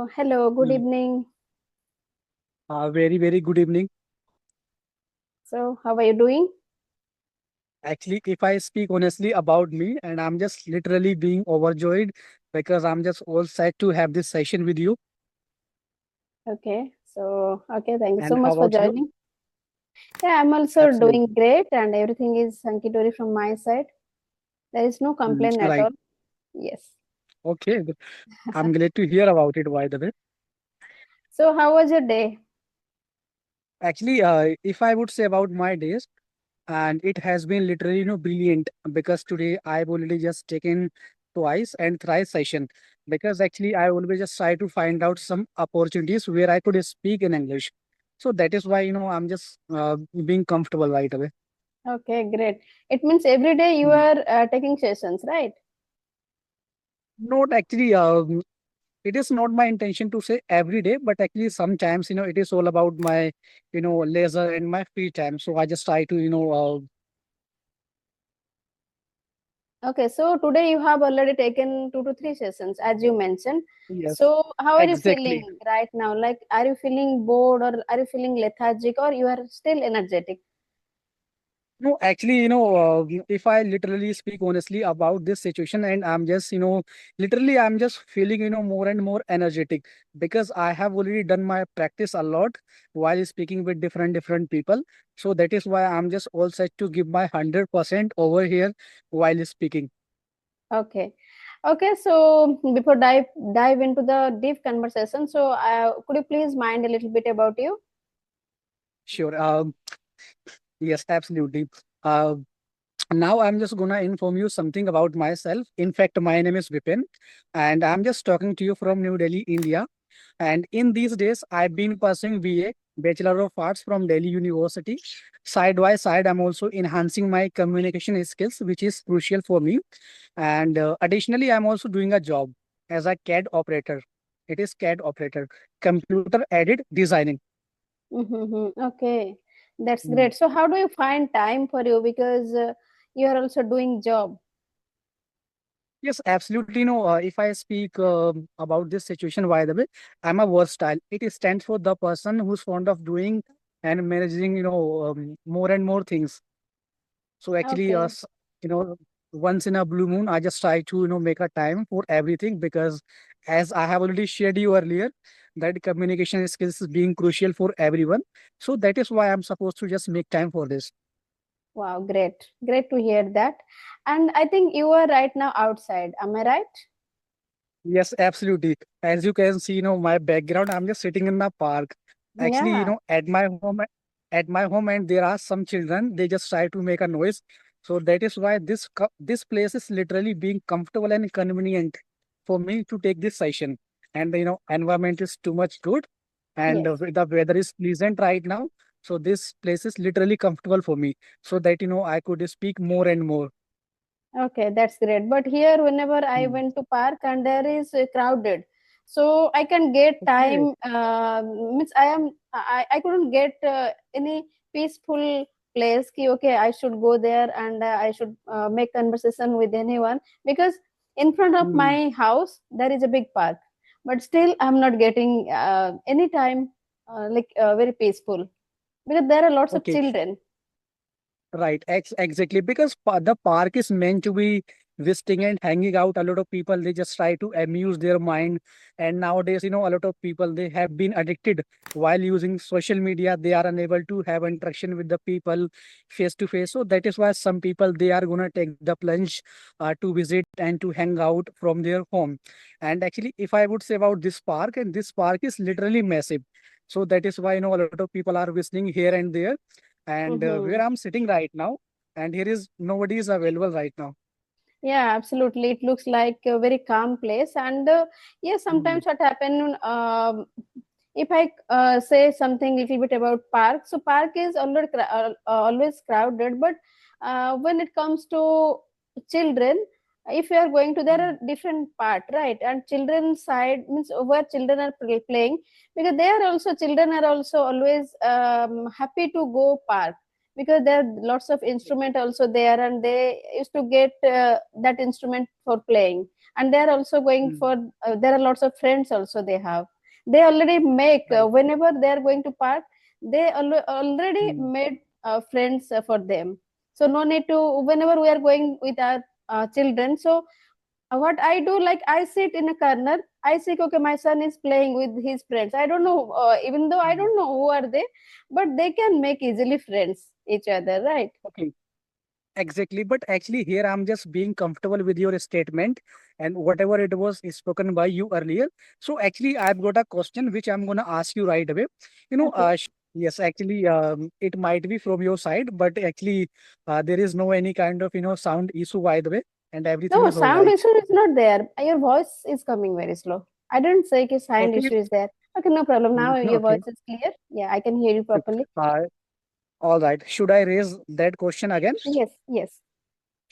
Hello, good Mm. evening. Very, very good evening. So, how are you doing? Actually, if I speak honestly about me, and I'm just literally being overjoyed because I'm just all set to have this session with you. Okay, thank you so And how much for about you? joining. Yeah, I'm also doing Absolutely. great and everything is hunky dory from my side. There is no complaint at Right. all. Yes. Okay. I'm glad to hear about it, by the way. So, how was your day? Actually, if I would say about my days, and it has been literally, brilliant because today I've already just taken twice and thrice session because actually I always just try to find out some opportunities where I could speak in English. So that is why, I'm just being comfortable right away. Okay, great. It means every day you Mm. are taking sessions, right? Not actually, it is not my intention to say every day, but actually sometimes, it is all about my, leisure and my free time. So I just try to, Okay, so today you have already taken 2 to 3 sessions, as you mentioned. yes, So, how are you exactly. feeling right now? Like, are you feeling bored or are you feeling lethargic or you are still energetic? No, actually, if I literally speak honestly about this situation, and I'm just, literally, I'm just feeling, more and more energetic because I have already done my practice a lot while speaking with different people. So that is why I'm just all set to give my 100% over here while speaking. Okay. Okay, so before dive into the deep conversation, so could you please mind a little bit about you? Sure. Yes, absolutely. Uh, Now I'm just gonna inform you something about myself. In fact, my name is Vipin, and I'm just talking to you from New Delhi, India. And in these days, I've been pursuing BA, Bachelor of Arts from Delhi University. Side by side, I'm also enhancing my communication skills, which is crucial for me. And additionally, I'm also doing a job as a CAD operator. It is CAD operator, computer aided designing. Okay, that's great. So how do you find time for you because you are also doing job? Yes, absolutely. No, if I speak about this situation, by the way, I'm a versatile. It stands for the person who's fond of doing and managing, more and more things. So actually, Okay. you know, once in a blue moon, I just try to, make a time for everything because as I have already shared you earlier, that communication skills is being crucial for everyone. So that is why I'm supposed to just make time for this. Wow, great. Great to hear that. And I think you are right now outside. Am I right? Yes, absolutely. As you can see, my background, I'm just sitting in the park. Actually, Yeah. at my home, and there are some children. They just try to make a noise. So that is why this place is literally being comfortable and convenient for me to take this session. And environment is too much good, and Yes. the weather is pleasant right now. So this place is literally comfortable for me, so that I could speak more and more. Okay, that's great. But here, whenever I Hmm. went to park and there is crowded, so I can get Okay. time. Means I couldn't get any peaceful place. Ki, okay, I should go there and I should make conversation with anyone because in front of Hmm. my house there is a big park. But still, I'm not getting any time very peaceful because there are lots of Okay. children. Right, exactly. Because the park is meant to be visiting and hanging out. A lot of people they just try to amuse their mind. And nowadays, a lot of people they have been addicted while using social media. They are unable to have interaction with the people face to face. So that is why some people they are gonna take the plunge to visit and to hang out from their home. And actually, if I would say about this park, and this park is literally massive. So that is why a lot of people are visiting here and there and Mm-hmm. where I'm sitting right now, and here is nobody is available right now. Yeah, absolutely. It looks like a very calm place. And yes, Mm. sometimes what happen if I say something little bit about park. So park is always crowded, but when it comes to children, if you are going to there Mm. are different part, right? And children side means where children are playing because they are also children are also always happy to go park because there are lots of instrument also there, and they used to get that instrument for playing. And they are also going Mm, for there are lots of friends also they have. They already make right. whenever they are going to park, they already Mm, made friends for them. So no need to, whenever we are going with our children, so what I do, like I sit in a corner, I see, okay, my son is playing with his friends. I don't know, even though I mm. don't know who are they, but they can make easily friends each other, right? Okay. Exactly, but actually here I'm just being comfortable with your statement and whatever it was spoken by you earlier. So actually I've got a question which I'm gonna ask you right away. Okay. Yes, actually it might be from your side, but actually there is no any kind of sound issue by the way, and everything No, is all sound right. issue is not there. Your voice is coming very slow. I didn't say कि sound Okay, issue is there. Okay, no problem. Now your okay, voice is clear. Yeah, I can hear you properly. uh, all right. Should I raise that question again? Yes, yes.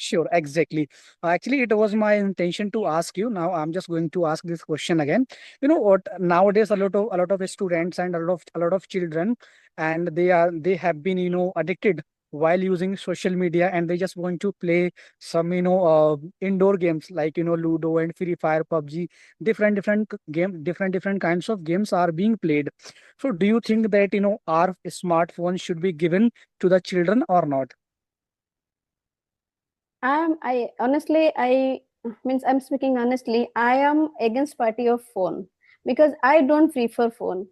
Sure, exactly. Actually, it was my intention to ask you. Now, I'm just going to ask this question again. You know what? Nowadays, a lot of students and a lot of children, and they have been addicted while using social media, and they just going to play some indoor games like Ludo and Free Fire, PUBG, different kinds of games are being played. So, do you think that our smartphone should be given to the children or not? I honestly, I means I'm speaking honestly. I am against party of phone because I don't prefer phone.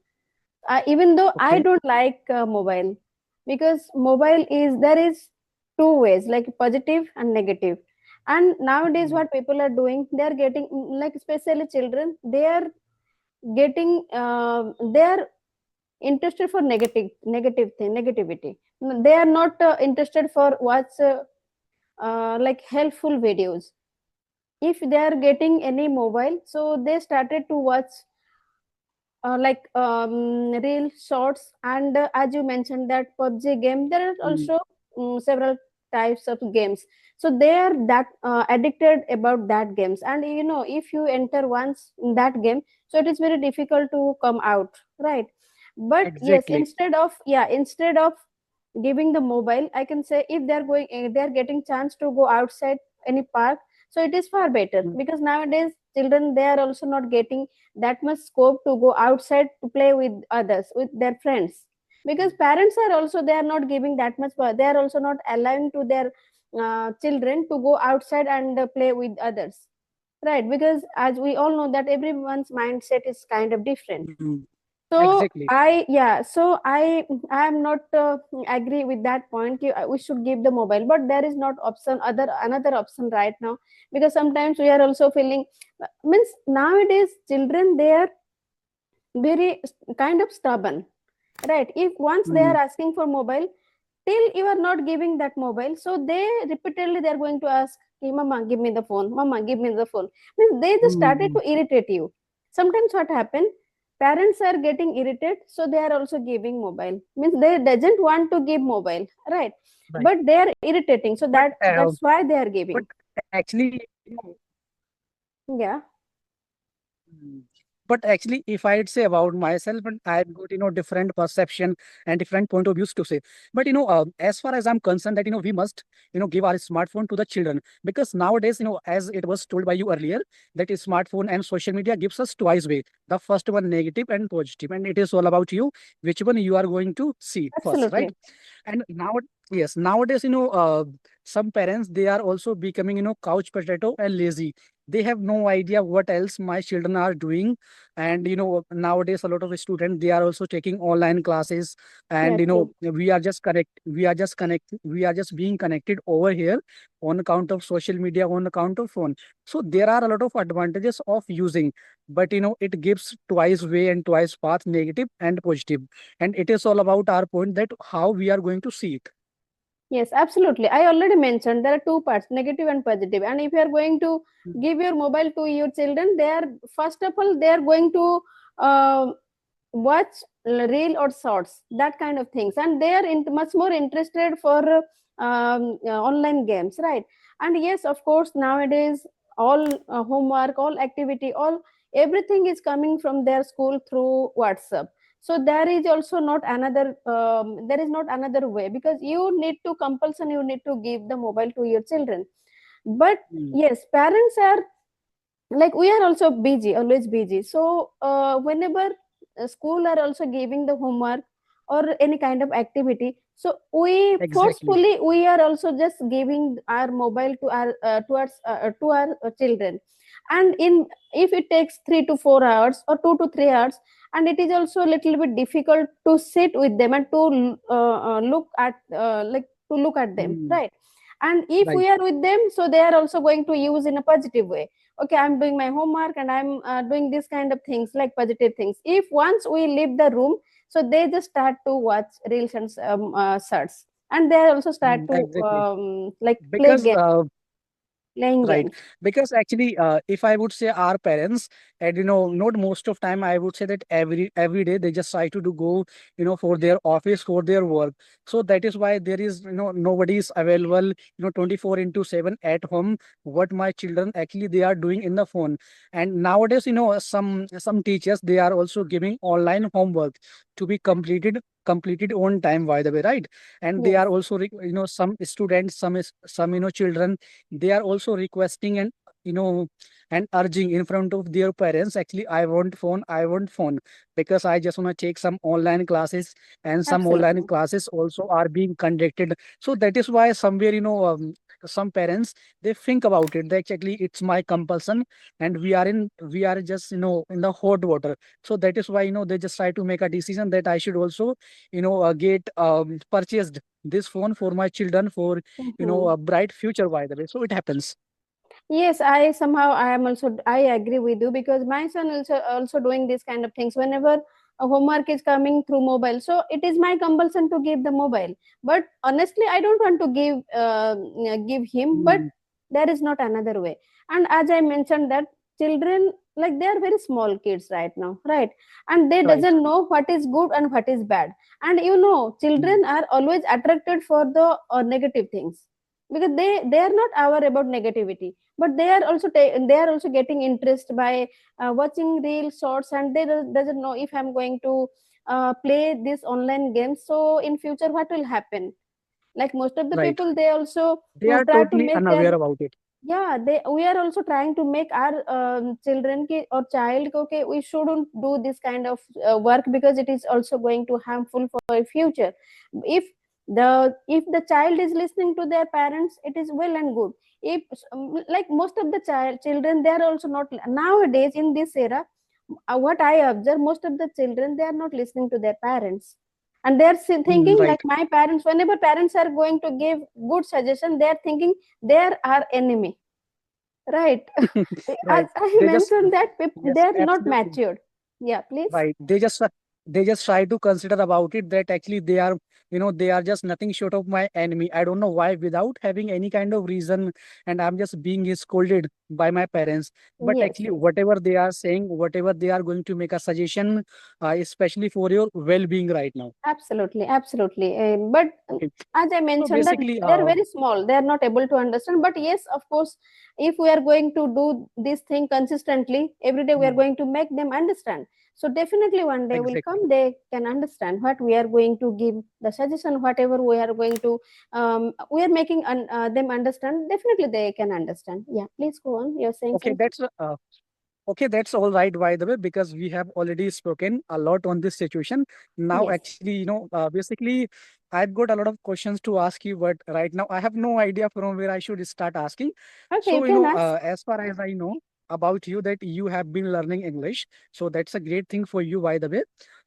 Even though I Okay. don't like mobile, because mobile is, there is two ways, like positive and negative. And nowadays what people are doing, they are getting like, especially children, they are getting they are interested for negative thing, negativity. They are not interested for what's like helpful videos. If they are getting any mobile, so they started to watch like real shorts. And as you mentioned that PUBG game, there are Mm, also several types of games. So they are that addicted about that games. And if you enter once in that game, so it is very difficult to come out, right? But yes, exactly. instead of giving the mobile, I can say, if they are getting chance to go outside any park, so it is far better, Mm, because nowadays children, they are also not getting that much scope to go outside to play with others, with their friends. Because parents are also, they are not giving that much they are also not allowing to their children to go outside and play with others, right? Because as we all know that everyone's mindset is kind of different. mm, So exactly. I am not agree with that point we should give the mobile, but there is not option, other another option right now. Because sometimes we are also feeling means nowadays children, they are very kind of stubborn, right? If once they are Mm, asking for mobile, till you are not giving that mobile, so they repeatedly they are going to ask, "Hey, mama, give me the phone, mama, give me the phone." Means they just started mm, to irritate you. Sometimes what happen, parents are getting irritated, so they are also giving mobile. Means they doesn't want to give mobile, right? right. But they are irritating, so But that's why they are but giving. actually, Yeah, Mm. But actually, if I'd say about myself, and I've got different perception and different point of views to say. But as far as I'm concerned, that we must give our smartphone to the children, because nowadays, as it was told by you earlier, that is smartphone and social media gives us twice way. The first one negative and positive, and it is all about you, which one you are going to see first, right? absolutely. And now, yes, nowadays, some parents, they are also becoming couch potato and lazy. They have no idea what else my children are doing. And nowadays a lot of students, they are also taking online classes. And Yeah, true. we are just being connected over here on account of social media, on account of phone. So there are a lot of advantages of using, but it gives twice way and twice path, negative and positive. And it is all about our point, that how we are going to see it. Yes, absolutely. I already mentioned there are two parts, negative and positive. And if you are going to Mm, give your mobile to your children, they are, first of all, they are going to uh, watch reel or shorts, that kind of things, and they are much more interested for online games, right? And yes, of course, nowadays all homework, all activity, all everything is coming from their school through WhatsApp. So there is also not another there is not another way, because you need to compulsion, you need to give the mobile to your children. But Mm, yes, parents are like, we are also busy, always busy. So whenever school are also giving the homework or any kind of activity, so we exactly. forcefully we are also just giving our mobile to our children. And in, if it takes 3 to 4 hours or 2 to 3 hours, and it is also a little bit difficult to sit with them and to look at to look at them, Mm, right? And if right. we are with them, so they are also going to use in a positive way. Okay, I'm doing my homework and I'm doing this kind of things, like positive things. If once we leave the room, so they just start to watch reels and shorts, and they also start Mm, to exactly. like play Because games, playing right. games. Because actually, if I would say our parents, and not most of time, I would say that every day they just try to do go, for their office, for their work. So that is why there is, nobody is available, 24 into 7 at home. What my children actually they are doing in the phone. And nowadays, some teachers they are also giving online homework to be completed on time, by the way, right? And they Yes. are also, some students, some children, they are also requesting and you know urging in front of their parents, actually I want phone because I just want to take some online classes, and some online Absolutely. classes also are being conducted. So that is why somewhere, some parents they think about it, that actually it's my compulsion, and we are just in the hot water. So that is why they just try to make a decision that I should also get purchased this phone for my children, for Mhm. a bright future, by the way. So it happens. Yes, I am also, I agree with you, because my son also doing this kind of things. Whenever a homework is coming through mobile, so it is my compulsion to give the mobile. But honestly, I don't want to give him. But Mm, there is not another way. And as I mentioned, that children, like, they are very small kids right now, right? And they right. doesn't know what is good and what is bad. And Mm, children are always attracted for the negative things, because they are not aware about negativity, but they are also getting interest by watching real shorts, and doesn't know, if I'm going to play this online games, so in future what will happen. Like most of the right. people, they also They are try to totally make their, unaware about it. yeah, they we are also trying to make our children or child, okay, we shouldn't do this kind of work, because it is also going to harmful for your future. if if the child is listening to their parents, it is well and good. If like most of the children, they are also not nowadays in this era. What I observe, most of the children, they are not listening to their parents, and they are Mm, thinking right. like, my parents, whenever parents are going to give good suggestion, they are thinking they are our enemy, right? As Right. I They just mentioned, that they yes, are not absolutely. matured. Yeah, please. Right. They just try to consider about it that actually they are just nothing short of my enemy. I don't know why, without having any kind of reason, and I'm just being scolded by my parents. But Yes, actually, yes. whatever they are saying, whatever they are going to make a suggestion, especially for your well-being right now. Absolutely, absolutely. But Okay. as I So mentioned, that basically, they are very small. They are not able to understand. But yes, of course, if we are going to do this thing consistently every day, we are mm, going to make them understand. So definitely, one day will exactly. come. They can understand what we are going to give the suggestion. Whatever we are going to, we are making them understand. Definitely, they can understand. Yeah, please go on. You're saying Okay, something. that's all right, by the way, because we have already spoken a lot on this situation. Now, Yes. actually, basically, I've got a lot of questions to ask you, but right now I have no idea from where I should start asking. Okay, you So, can ask. as far as I know about you, that you have been learning English. So that's a great thing for you, by the way,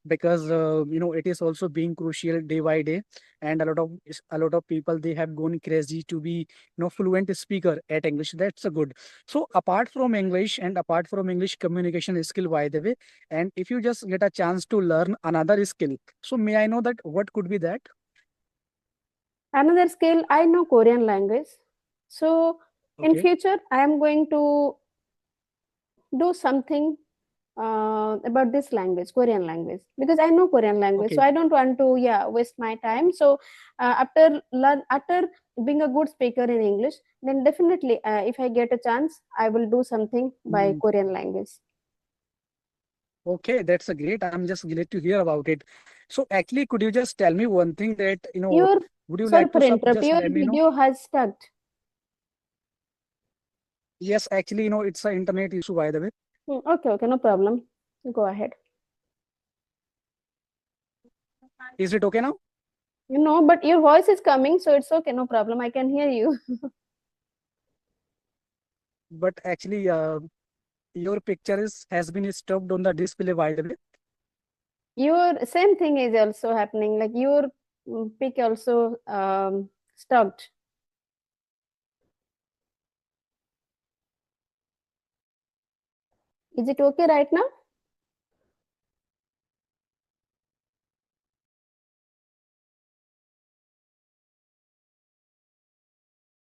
because it is also being crucial day by day, and a lot of people they have gone crazy to be fluent speaker at English. That's a good. So apart from English and apart from English communication skill, by the way, and if you just get a chance to learn another skill, so may I know that what could be that? Another skill, I know Korean language. So in Okay, future, I am going to do something about this language, Korean language, because I know Korean language. So okay, I don't want to, yeah, waste my time. So after being a good speaker in English, then definitely, if I get a chance, I will do something by mm, Korean language. Okay, that's a great. I'm just glad to hear about it. So actually, could you just tell me one thing that, Your would you Sorry like for to interrupt. just Your let me know? video has stuck. Yes, actually, it's an internet issue, by the way. Okay, okay, no problem. Go ahead. Is it okay now? But your voice is coming, so it's okay, no problem. I can hear you. But actually, your picture has been stopped on the display, by the way. Your same thing is also happening. Like your pic also stuck. Is it okay right now?